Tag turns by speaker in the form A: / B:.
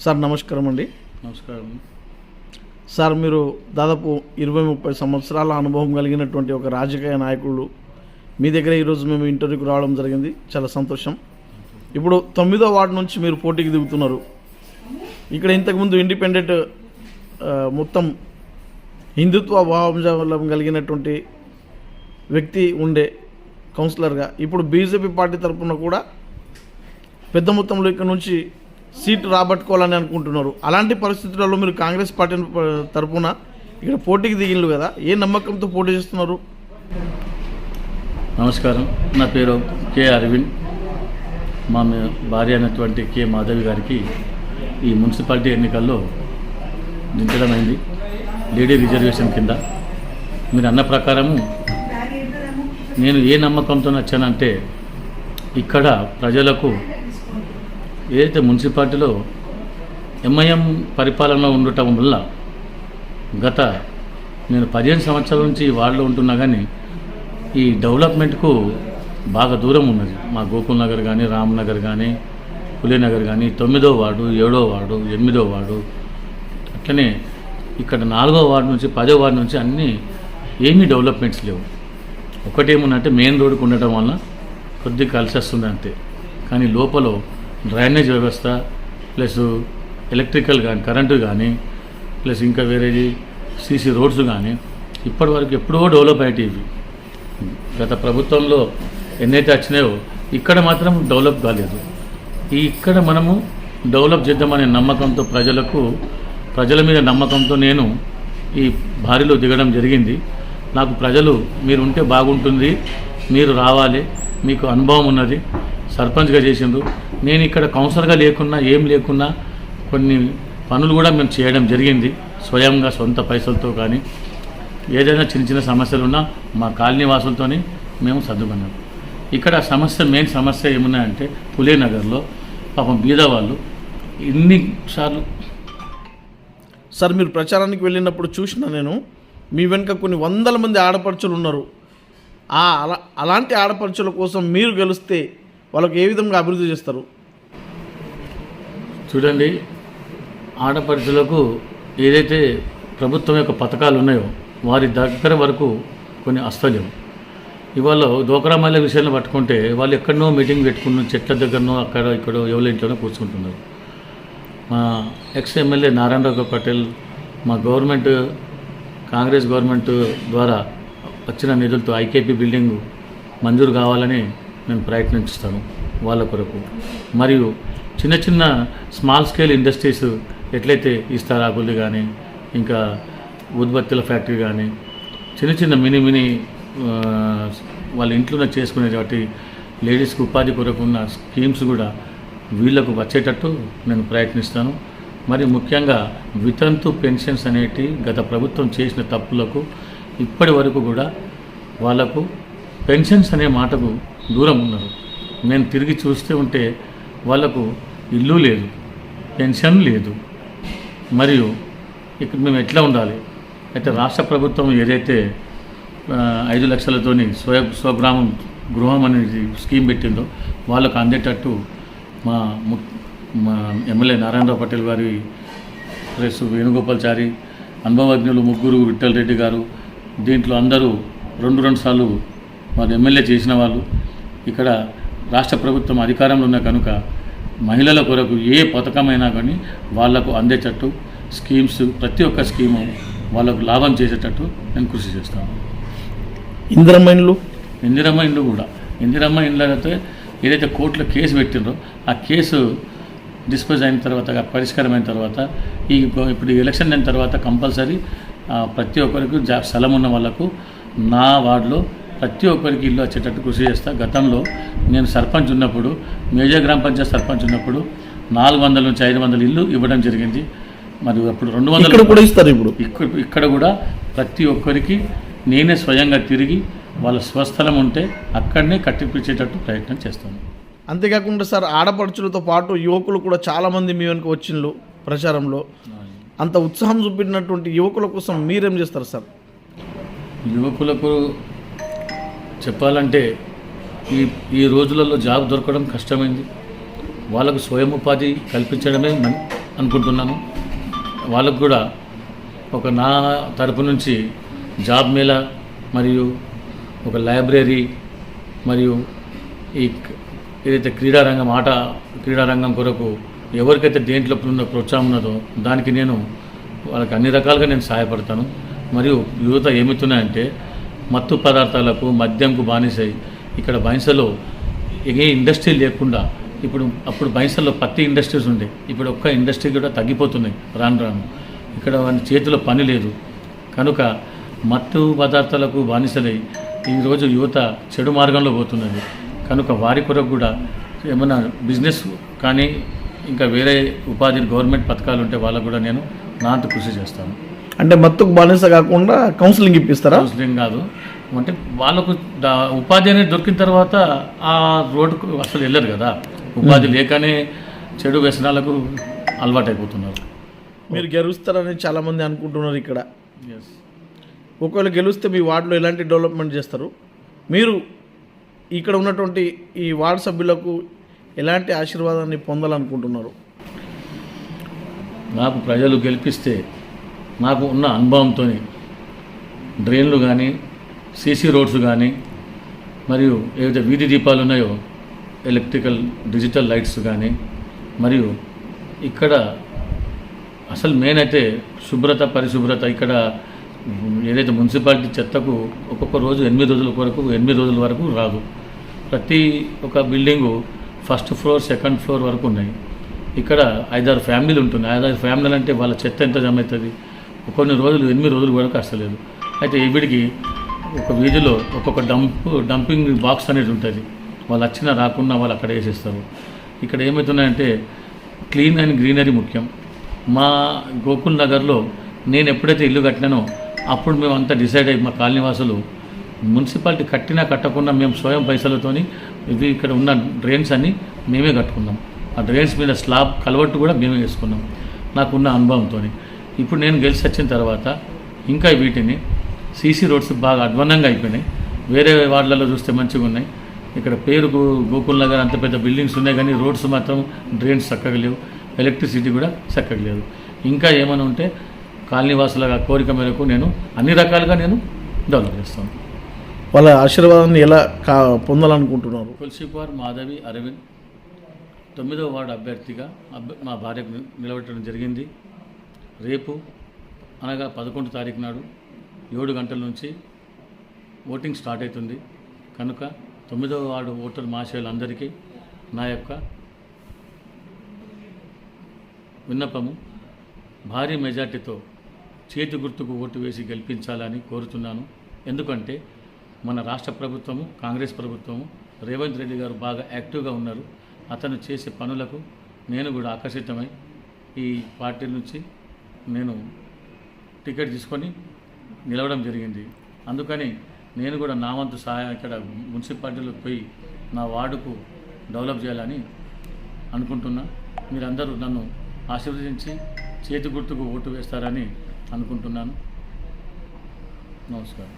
A: Sir నమస్కారం అండి.
B: నమస్కారం
A: సార్, మీరు దాదాపు 20-30 సంవత్సరాల అనుభవం కలిగినటువంటి ఒక రాజకీయ నాయకులు. మీ దగ్గర ఈరోజు మేము ఇంటర్వ్యూకి రావడం జరిగింది, చాలా సంతోషం. ఇప్పుడు 9వ వార్డు నుంచి మీరు పోటీకి దిగుతున్నారు. ఇక్కడ ఇంతకుముందు ఇండిపెండెంట్ మొత్తం హిందుత్వ భావం కలిగినటువంటి వ్యక్తి ఉండే కౌన్సిలర్గా, ఇప్పుడు బీజేపీ పార్టీ తరఫున కూడా పెద్ద మొత్తంలో ఇక్కడ నుంచి సీటు రాబట్టుకోవాలని అనుకుంటున్నారు. అలాంటి పరిస్థితులలో మీరు కాంగ్రెస్ పార్టీ తరఫున ఇక్కడ పోటీకి దిగినలు కదా, ఏ నమ్మకంతో పోటీ చేస్తున్నారు?
B: నమస్కారం, నా పేరు కె అరవింద్. మా భార్య అయినటువంటి కె మాధవి గారికి ఈ మున్సిపాలిటీ ఎన్నికల్లో దించడం అయింది, లేడీ రిజర్వేషన్ కింద. మీరు అన్న ప్రకారము నేను ఏ నమ్మకంతో వచ్చానంటే, ఇక్కడ ప్రజలకు ఏదైతే మున్సిపాలిటీలో ఎంఐఎం పరిపాలన ఉండటం వల్ల గత నేను 15 సంవత్సరాల నుంచి వార్డులో ఉంటున్నా కానీ ఈ డెవలప్మెంట్కు బాగా దూరం ఉన్నది. మా గోకుల్ నగర్ కానీ, రామ్నగర్ కానీ, పులేనగర్ కానీ, 9వ వార్డు, 7వ వార్డు, 8వ వార్డు, అట్లనే ఇక్కడ 4వ వార్డు నుంచి 10వ వార్డు నుంచి అన్నీ ఏమీ డెవలప్మెంట్స్ లేవు. ఒకటేముందంటే మెయిన్ రోడ్డుకు ఉండటం వల్ల కొద్దిగా కలిసి వస్తుంది అంతే. కానీ లోపల డ్రైనేజ్ వ్యవస్థ ప్లస్ ఎలక్ట్రికల్ కానీ, కరెంటు కానీ, ప్లస్ ఇంకా వేరేది సీసీ రోడ్స్ కానీ ఇప్పటి వరకు ఎప్పుడో డెవలప్ అయ్యేటివి. గత ప్రభుత్వంలో ఎన్నైతే వచ్చినాయో ఇక్కడ మాత్రం డెవలప్ కాలేదు. ఇక్కడ మనము డెవలప్ చేద్దామనే నమ్మకంతో ప్రజల మీద నమ్మకంతో నేను ఈ భారీలో దిగడం జరిగింది. నాకు ప్రజలు మీరు ఉంటే బాగుంటుంది, మీరు రావాలి, మీకు అనుభవం ఉన్నది, సర్పంచ్గా చేసిండ్రు, నేను ఇక్కడ కౌన్సిలర్గా లేకున్నా ఏం లేకున్నా కొన్ని పనులు కూడా మేము చేయడం జరిగింది స్వయంగా సొంత పైసలతో. కానీ ఏదైనా చిన్న చిన్న సమస్యలు ఉన్నా మా కాలనీ వాసులతో మేము సర్దుకున్నాం. ఇక్కడ మెయిన్ సమస్య ఏమున్నాయంటే పులే నగర్లో పాపం బీదవాళ్ళు ఇన్నిసార్లు.
A: సార్, మీరు ప్రచారానికి వెళ్ళినప్పుడు చూసిన నేను మీ వెనుక కొన్ని వందల మంది ఆడపడుచులు ఉన్నారు. అలాంటి ఆడపడుచుల కోసం మీరు గెలిస్తే వాళ్ళకి ఏ విధంగా అభివృద్ధి చేస్తారు?
B: చూడండి, ఆడపడుచులకు ఏదైతే ప్రభుత్వం యొక్క పథకాలు ఉన్నాయో వారి దగ్గర వరకు కొన్ని వస్తలేవు. ఇవాళ డోక్రా మహిళల విషయాన్ని పట్టుకుంటే వాళ్ళు ఎక్కడనో మీటింగ్ పెట్టుకున్న చెట్ల దగ్గరనో అక్కడ ఇక్కడో ఎవరి ఇంట్లోనో కూర్చుంటున్నారు. మా ఎక్స్ ఎమ్మెల్యే నారాయణరావు పటేల్ మా కాంగ్రెస్ గవర్నమెంట్ ద్వారా వచ్చిన నిధులతో ఐకేపీ బిల్డింగ్ మంజూరు కావాలని నేను ప్రయత్నిస్తాను వాళ్ళ కొరకు. మరియు చిన్న చిన్న స్మాల్ స్కేల్ ఇండస్ట్రీస్ ఎట్లయితే ఇస్తారాకులు కానీ, ఇంకా ఉద్బత్తుల ఫ్యాక్టరీ కానీ, చిన్న చిన్న మినీ వాళ్ళ ఇంట్లో చేసుకునే వాటి లేడీస్కి ఉపాధి కొరకు ఉన్న స్కీమ్స్ కూడా వీళ్ళకు వచ్చేటట్టు నేను ప్రయత్నిస్తాను. మరి ముఖ్యంగా వితంతు పెన్షన్స్ అనేటి గత ప్రభుత్వం చేసిన తప్పులకు ఇప్పటి వరకు కూడా వాళ్ళకు పెన్షన్స్ అనే మాటకు దూరం ఉన్నారు. నేను తిరిగి చూస్తూ ఉంటే వాళ్ళకు ఇల్లు లేదు, పెన్షన్ లేదు. మరియు ఇక్కడ మేము ఎట్లా ఉండాలి అయితే రాష్ట్ర ప్రభుత్వం ఏదైతే 5 లక్షలతోని స్వగ్రామం గృహం అనేది స్కీమ్ పెట్టిందో వాళ్ళకు అందేటట్టు మా ఎమ్మెల్యే నారాయణరావు పటేల్ గారి ప్రెస్ వేణుగోపాల్చారి అనుభవజ్ఞులు ముగ్గురు విఠల్ రెడ్డి గారు, దీంట్లో అందరూ రెండు సార్లు వాళ్ళు ఎమ్మెల్యే చేసిన వాళ్ళు. ఇక్కడ రాష్ట్ర ప్రభుత్వం అధికారంలో ఉన్న కనుక మహిళల కొరకు ఏ పథకమైనా కానీ వాళ్లకు అందేటట్టు స్కీమ్స్ ప్రతి ఒక్క స్కీము వాళ్ళకు లాభం చేసేటట్టు నేను కృషి చేస్తాను. ఇందిరమ్మ ఇండ్లు కూడా ఇందిరమ్మ ఇండ్లతో ఏదైతే కోర్టులో కేసు పెట్టిండ్రో ఆ కేసు డిస్పోజ్ అయిన తర్వాత, పరిష్కారం అయిన తర్వాత, ఇప్పుడు ఎలక్షన్ అయిన తర్వాత కంపల్సరీ ప్రతి ఒక్కరికి స్థలం ఉన్న వాళ్ళకు నా వార్డులో ప్రతి ఒక్కరికి ఇల్లు వచ్చేటట్టు కృషి చేస్తా. గతంలో నేను సర్పంచ్ ఉన్నప్పుడు, మేజర్ గ్రామ పంచాయత్ సర్పంచ్ ఉన్నప్పుడు 400 నుంచి 500 ఇల్లు ఇవ్వడం జరిగింది. మరి అప్పుడు 200
A: కూడా ఇస్తారు.
B: ఇక్కడ కూడా ప్రతి ఒక్కరికి నేనే స్వయంగా తిరిగి వాళ్ళ స్వస్థలం ఉంటే అక్కడనే కట్టిపించేటట్టు ప్రయత్నం చేస్తాను.
A: అంతేకాకుండా సార్, ఆడపడుచులతో పాటు యువకులు కూడా చాలామంది మీ వెనుక వచ్చిండ్రు ప్రచారంలో. అంత ఉత్సాహం చూపినటువంటి యువకుల కోసం మీరేం చేస్తారు సార్?
B: యువకులకు చెప్పాలంటే ఈ రోజులలో జాబ్ దొరకడం కష్టమైంది. వాళ్ళకు స్వయం ఉపాధి కల్పించడమే అనుకుంటున్నాను. వాళ్ళకు కూడా ఒక నా తరపు నుంచి జాబ్ మేళా మరియు ఒక లైబ్రరీ మరియు ఈ ఏదైతే క్రీడారంగం కొరకు ఎవరికైతే దేంట్లో ప్రోత్సాహం ఉన్నదో దానికి నేను వాళ్ళకి అన్ని రకాలుగా నేను సహాయపడతాను. మరియు యువత ఏమవుతున్నాయంటే మత్తు పదార్థాలకు మద్యంకు బానిసై ఇక్కడ బైంసలో ఏ ఇండస్ట్రీ లేకుండా అప్పుడు బైంసలో పత్తి ఇండస్ట్రీస్ ఉండే, ఇప్పుడు ఒక్క ఇండస్ట్రీ కూడా తగ్గిపోతున్నాయి రాను. ఇక్కడ వాళ్ళ చేతిలో పని లేదు కనుక మత్తు పదార్థాలకు బానిసలై ఈరోజు యువత చెడు మార్గంలో పోతున్నది. కనుక వారి కొరకు కూడా ఏమైనా బిజినెస్ కానీ ఇంకా వేరే ఉపాధి గవర్నమెంట్ పథకాలు ఉంటే వాళ్ళకు కూడా నేను నా అంత కృషి చేస్తాను.
A: అంటే మత్తుకు బానిస కాకుండా కౌన్సిలింగ్ ఇప్పిస్తారా?
B: కౌన్సిలింగ్ కాదు, అంటే వాళ్ళకు ఉపాధి అనేది దొరికిన తర్వాత ఆ రోడ్డుకు అసలు వెళ్ళరు కదా, ఉపాధి లేకనే చెడు వ్యసనాలకు అలవాటైపోతున్నారు.
A: మీరు గెలుస్తారని చాలామంది అనుకుంటున్నారు ఇక్కడ.
B: ఎస్,
A: ఒకవేళ గెలిస్తే మీ వార్డులో ఎలాంటి డెవలప్మెంట్ చేస్తారు? మీరు ఇక్కడ ఉన్నటువంటి ఈ వార్డు సభ్యులకు ఎలాంటి ఆశీర్వాదాన్ని పొందాలనుకుంటున్నారు?
B: నాకు ప్రజలు గెలిపిస్తే నాకు ఉన్న అనుభవంతో డ్రైన్లు కానీ సీసీ రోడ్స్ కానీ మరియు ఏవైతే వీధి దీపాలు ఉన్నాయో డిజిటల్ లైట్స్ కానీ మరియు ఇక్కడ అసలు మెయిన్ అయితే పరిశుభ్రత ఇక్కడ ఏదైతే మున్సిపాలిటీ చెత్తకు ఒక్కొక్క రోజు 8 రోజుల వరకు రాదు. ప్రతి ఒక్క building first floor second floor వరకు ఉన్నాయి. ఇక్కడ 5-6 ఫ్యామిలీలు ఉంటున్నాయి. 5-6 ఫ్యామిలీలు అంటే వాళ్ళ చెత్త ఎంత జమ అవుతుంది? కొన్ని రోజులు 8 రోజుల వరకు వస్తలేదు. అయితే వీడికి ఒక వీధిలో ఒక్కొక్క డంపింగ్ బాక్స్ అనేది ఉంటుంది. వాళ్ళు వచ్చినా రాకున్నా వాళ్ళు అక్కడ వేసేస్తారు. ఇక్కడ ఏమవుతున్నాయంటే క్లీన్ అండ్ గ్రీనరీ ముఖ్యం. మా గోకుల్ నగర్లో నేను ఎప్పుడైతే ఇల్లు కట్టినానో అప్పుడు మేము అంతా డిసైడ్ అయ్యి మా కాలనీవాసులు మున్సిపాలిటీ కట్టినా కట్టకుండా మేము స్వయం పైసలతోని ఇక్కడ ఉన్న డ్రైన్స్ అన్నీ మేమే కట్టుకున్నాం. ఆ డ్రైన్స్ మీద స్లాబ్ కలవట్టు కూడా మేమే వేసుకున్నాం నాకున్న అనుభవంతో. ఇప్పుడు నేను గెలిచి వచ్చిన తర్వాత ఇంకా వీటిని సీసీ రోడ్స్ బాగా అధ్వానంగా అయిపోయినాయి. వేరే వార్డులలో చూస్తే మంచిగా ఉన్నాయి. ఇక్కడ పేరు గోకుల్ నగర్ అంత పెద్ద బిల్డింగ్స్ ఉన్నాయి కానీ రోడ్స్ మాత్రం డ్రైన్స్ చక్కగా లేవు, ఎలక్ట్రిసిటీ కూడా చక్కగా లేదు. ఇంకా ఏమైనా ఉంటే కాలనీవాసుల కోరిక మేరకు నేను అన్ని రకాలుగా నేను డెవలప్ చేస్తాను.
A: వాళ్ళ ఆశీర్వాదాన్ని ఎలా పొందాలనుకుంటున్నారు?
B: తులసిపార్ మాధవి అరవింద్ 9వ వార్డు అభ్యర్థిగా మా భార్యకు నిలబెట్టడం జరిగింది. రేపు అనగా 11 తారీఖు నాడు 7 గంటల నుంచి ఓటింగ్ స్టార్ట్ అవుతుంది. కనుక 9వ వార్డు ఓటర్ మహాశయులందరికీ నా యొక్క విన్నపము, భారీ మెజార్టీతో చేతి గుర్తుకు ఓటు వేసి గెలిపించాలని కోరుతున్నాను. ఎందుకంటే మన రాష్ట్ర ప్రభుత్వము కాంగ్రెస్ ప్రభుత్వము రేవంత్ రెడ్డి గారు బాగా యాక్టివ్గా ఉన్నారు. అతను చేసే పనులకు నేను కూడా ఆకర్షితమై ఈ పార్టీ నుంచి నేను టికెట్ తీసుకొని నిలవడం జరిగింది. అందుకని నేను కూడా నా వంతు సహాయం ఇక్కడ మున్సిపాలిటీలోకి పోయి నా వార్డుకు డెవలప్ చేయాలని అనుకుంటున్నా. మీరందరూ నన్ను ఆశీర్వదించి చేతి గుర్తుకు ఓటు వేస్తారని అనుకుంటున్నాను. నమస్కారం.